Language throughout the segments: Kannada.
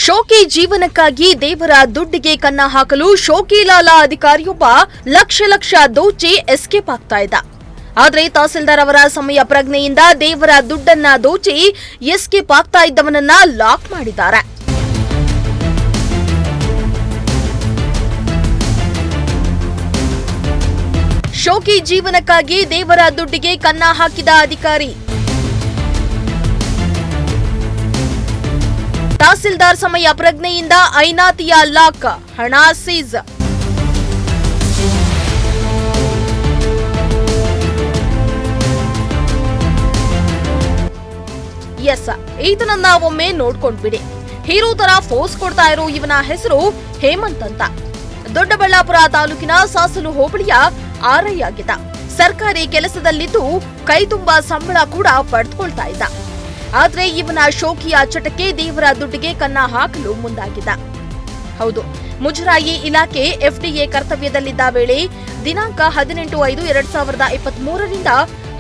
ಶೋಕಿ ಜೀವನಕ್ಕಾಗಿ ದೇವರ ದುಡ್ಡಿಗೆ ಕನ್ನ ಹಾಕಲು ಶೋಕಿಲಾಲ ಅಧಿಕಾರಿಯೊಬ್ಬ ಲಕ್ಷ ದೋಚಿ ಎಸ್ಕೇಪ್ ಆಗ್ತಾ ಇದ್ದ. ಆದರೆ ತಹಸೀಲ್ದಾರ್ ಅವರ ಸಮಯ ಪ್ರಜ್ಞೆಯಿಂದ ದೇವರ ದುಡ್ಡನ್ನ ದೋಚಿ ಎಸ್ಕೇಪ್ ಆಗ್ತಾ ಇದ್ದವನನ್ನ ಲಾಕ್ ಮಾಡಿದ್ದಾರೆ. ಶೋಕಿ ಜೀವನಕ್ಕಾಗಿ ದೇವರ ದುಡ್ಡಿಗೆ ಕನ್ನ ಹಾಕಿದ ಅಧಿಕಾರಿ. ತಹಸೀಲ್ದಾರ್ ಸಮಯ ಪ್ರಜ್ಞೆಯಿಂದ ಐನಾತಿಯ ಲಾಕ್, ಹಣ ಸೀಜ್. ಎಸ್, ಈತನನ್ನ ಒಮ್ಮೆ ನೋಡ್ಕೊಂಡ್ಬಿಡಿ. ಹೀರೋ ತರ ಫೋರ್ಸ್ ಕೊಡ್ತಾ ಇರೋ ಇವನ ಹೆಸರು ಹೇಮಂತ್ ಅಂತ. ದೊಡ್ಡಬಳ್ಳಾಪುರ ತಾಲೂಕಿನ ಸಾಸಲು ಹೋಬಳಿಯ ಆರ್ಐ ಆಗಿದ್ದ. ಸರ್ಕಾರಿ ಕೆಲಸದಲ್ಲಿದ್ದು ಕೈ ತುಂಬಾ ಸಂಬಳ ಕೂಡ ಪಡೆದುಕೊಳ್ತಾ ಇದ್ದ. ಆದ್ರೆ ಇವನ ಶೋಕಿಯ ಚಟಕ್ಕೆ ದೇವರ ದುಡ್ಡಿಗೆ ಕನ್ನ ಹಾಕಲು ಮುಂದಾಗಿದ್ದ. ಹೌದು, ಮುಜರಾಯಿ ಇಲಾಖೆ ಎಫ್ಡಿಎ ಕರ್ತವ್ಯದಲ್ಲಿದ್ದ ವೇಳೆ ದಿನಾಂಕ 18/5/2023 ರಿಂದ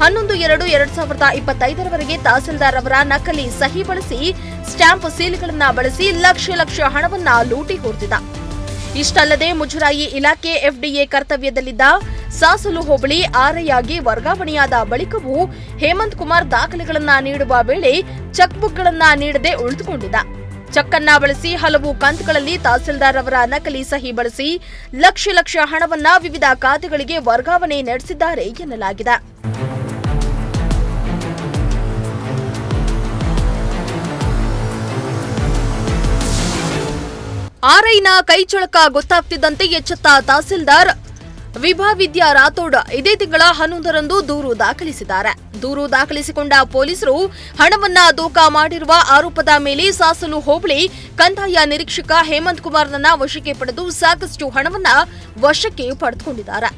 11/2/2025 ತಹಸೀಲ್ದಾರ್ ಅವರ ನಕಲಿ ಸಹಿ ಬಳಸಿ ಸ್ಟಾಂಪ್ ಸೀಲ್ಗಳನ್ನ ಬಳಸಿ ಲಕ್ಷ ಹಣವನ್ನ ಲೂಟಿ ಹೊಡೆದಿದ್ದ. ಇಷ್ಟಲ್ಲದೆ ಮುಜರಾಯಿ ಇಲಾಖೆ ಎಫ್ಡಿಎ ಕರ್ತವ್ಯದಲ್ಲಿದ್ದ ಸಾಸಲು ಹೋಬಳಿ ಆರ್ಐ ಆಗಿ ವರ್ಗಾವಣೆಯಾದ ಬಳಿಕವೂ ಹೇಮಂತ್ ಕುಮಾರ್ ದಾಖಲೆಗಳನ್ನ ನೀಡುವ ವೇಳೆ ಚೆಕ್ ಬುಕ್ಗಳನ್ನ ನೀಡದೆ ಉಳಿದುಕೊಂಡಿದ್ದ. ಚೆಕ್ ಅನ್ನ ಬಳಸಿ ಹಲವು ಕಂತುಗಳಲ್ಲಿ ತಹಸೀಲ್ದಾರ್ ಅವರ ನಕಲಿ ಸಹಿ ಬಳಸಿ ಲಕ್ಷ ಹಣವನ್ನ ವಿವಿಧ ಖಾತೆಗಳಿಗೆ ವರ್ಗಾವಣೆ ನಡೆಸಿದ್ದಾರೆ ಎನ್ನಲಾಗಿದೆ. ಆರ್ಐನ ಕೈಚಳಕ ಗೊತ್ತಾಗ್ತಿದ್ದಂತೆ ಎಚ್ಚೆತ್ತ ತಹಸೀಲ್ದಾರ್ ವಿಭಾವಿದ್ಯಾ ರಾಥೋಡ್ ಇದೇ ತಿಂಗಳ 11ರಂದು ದೂರು ದಾಖಲಿಸಿದ್ದಾರೆ. ದೂರು ದಾಖಲಿಸಿಕೊಂಡ ಪೊಲೀಸರು ಹಣವನ್ನ ದೋಖಾ ಮಾಡಿರುವ ಆರೋಪದ ಮೇಲೆ ಸಾಸಲು ಹೋಬಳಿ ಕಂದಾಯ ನಿರೀಕ್ಷಕ ಹೇಮಂತ್ ಕುಮಾರ್ನನ್ನ ವಶಕ್ಕೆ ಪಡೆದು ಸಾಕಷ್ಟು ಹಣವನ್ನ ವಶಕ್ಕೆ ಪಡೆದುಕೊಂಡಿದ್ದಾರೆ.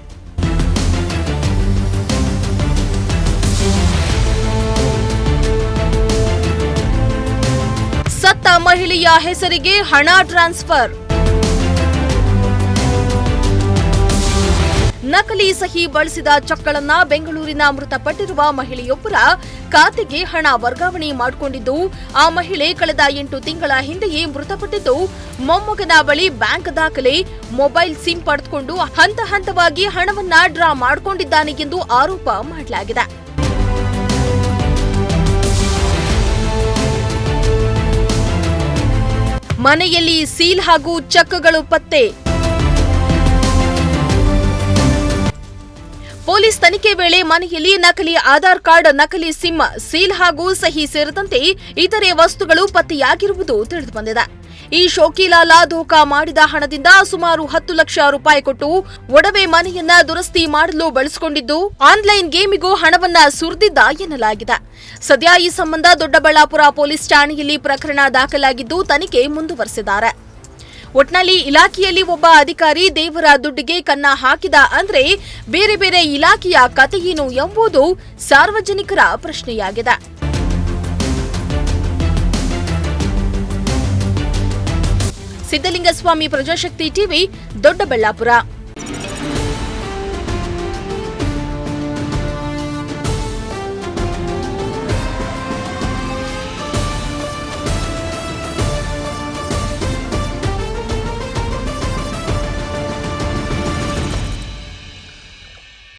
ಸತ್ತ ಮಹಿಳೆಯ ಹೆಸರಿಗೆ ಹಣ ಟ್ರಾನ್ಸ್ಫರ್. ನಕಲಿ ಸಹಿ ಬಳಸಿದ ಚೆಕ್ಗಳನ್ನ ಬೆಂಗಳೂರಿನ ಮೃತಪಟ್ಟಿರುವ ಮಹಿಳೆಯೊಬ್ಬರ ಖಾತೆಗೆ ಹಣ ವರ್ಗಾವಣೆ ಮಾಡಿಕೊಂಡಿದ್ದು, ಆ ಮಹಿಳೆ ಕಳೆದ 8 ತಿಂಗಳ ಹಿಂದೆಯೇ ಮೃತಪಟ್ಟಿದ್ದು, ಮೊಮ್ಮಗನ ಬಳಿ ಬ್ಯಾಂಕ್ ದಾಖಲೆ, ಮೊಬೈಲ್ ಸಿಮ್ ಪಡೆದುಕೊಂಡು ಹಂತವಾಗಿ ಹಣವನ್ನ ಡ್ರಾ ಮಾಡಿಕೊಂಡಿದ್ದಾನೆ ಎಂದು ಆರೋಪ ಮಾಡಲಾಗಿದೆ. ಮನೆಯಲ್ಲಿ ಸೀಲ್ ಹಾಗೂ ಚೆಕ್ಗಳು ಪತ್ತೆ. ಪೊಲೀಸ್ ತನಿಖೆ ವೇಳೆ ಮನೆಯಲ್ಲಿ ನಕಲಿ ಆಧಾರ್ ಕಾರ್ಡ್, ನಕಲಿ ಸಿಮ್, ಸೀಲ್ ಹಾಗೂ ಸಹಿ ಸೇರಿದಂತೆ ಇತರೆ ವಸ್ತುಗಳು ಪತ್ತೆಯಾಗಿರುವುದು ತಿಳಿದುಬಂದಿದೆ. ಈ ಶೋಕಿಲಾಲ ದೋಖಾ ಮಾಡಿದ ಹಣದಿಂದ ಸುಮಾರು 10 ಲಕ್ಷ ರೂಪಾಯಿ ಕೊಟ್ಟು ಒಡವೆ ಮನೆಯನ್ನ ದುರಸ್ತಿ ಮಾಡಲು ಬಳಸಿಕೊಂಡಿದ್ದು, ಆನ್ಲೈನ್ ಗೇಮಿಗೂ ಹಣವನ್ನ ಸುರಿದಿದ್ದ ಎನ್ನಲಾಗಿದೆ. ಸದ್ಯ ಈ ಸಂಬಂಧ ದೊಡ್ಡಬಳ್ಳಾಪುರ ಪೊಲೀಸ್ ಠಾಣೆಯಲ್ಲಿ ಪ್ರಕರಣ ದಾಖಲಾಗಿದ್ದು ತನಿಖೆ ಮುಂದುವರೆಸಿದ್ದಾರೆ. ಒಟ್ನಲ್ಲಿ ಇಲಾಖೆಯಲ್ಲಿ ಒಬ್ಬ ಅಧಿಕಾರಿ ದೇವರ ದುಡ್ಡಿಗೆ ಕನ್ನ ಹಾಕಿದ ಅಂದ್ರೆ ಬೇರೆ ಇಲಾಖೆಯ ಕಥೆಯೇನು ಎಂಬುದು ಸಾರ್ವಜನಿಕರ ಪ್ರಶ್ನೆಯಾಗಿದೆ. ಸಿದ್ದಲಿಂಗಸ್ವಾಮಿ, ಪ್ರಜಾಶಕ್ತಿ ಟಿವಿ, ದೊಡ್ಡಬಳ್ಳಾಪುರ.